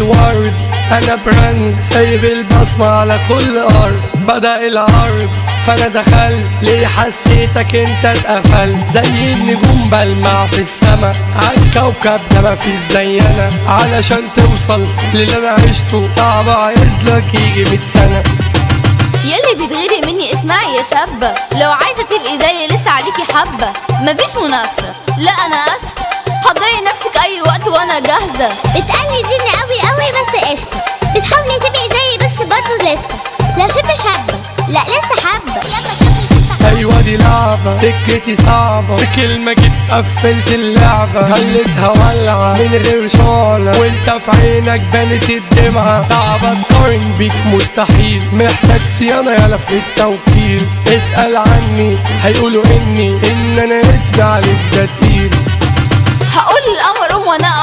الورد، انا براند سايب البصمة على كل ارض. بدأ العرض فانا دخلت، ليه حسيتك انت اتقفلت؟ زي النجوم بلمع في السما، عالكوكب ده مفيش زينا. علشان توصل للي انا عشته صعب عايزلك يجي 100 سنة. يلي بتغيري مني اسمعي يا شابة، لو عايزة تبقي زي لسه عليكي حبة. مفيش منافسة، لا انا اسفة، حضري نفسك اي وقت وانا جاهزة. بتقلي ديني قوي قوي بس قشطة، بتحاولي تبقي زيي بس برضه لسه. لا شبه شابة، لا لسه حبة. ايوه دي لعبة سكتي صعبة، في كلمة جيت قفلت اللعبة. خليتها ولعة من غير شعلة، وانت في عينك بانت الدمعة. صعبة تقارن بيك مستحيل، محتاج صيانة يالا في التوكيل. اسأل عني هيقولوا ان انا اسمي عليك ده تقيل. هقول القمر وانا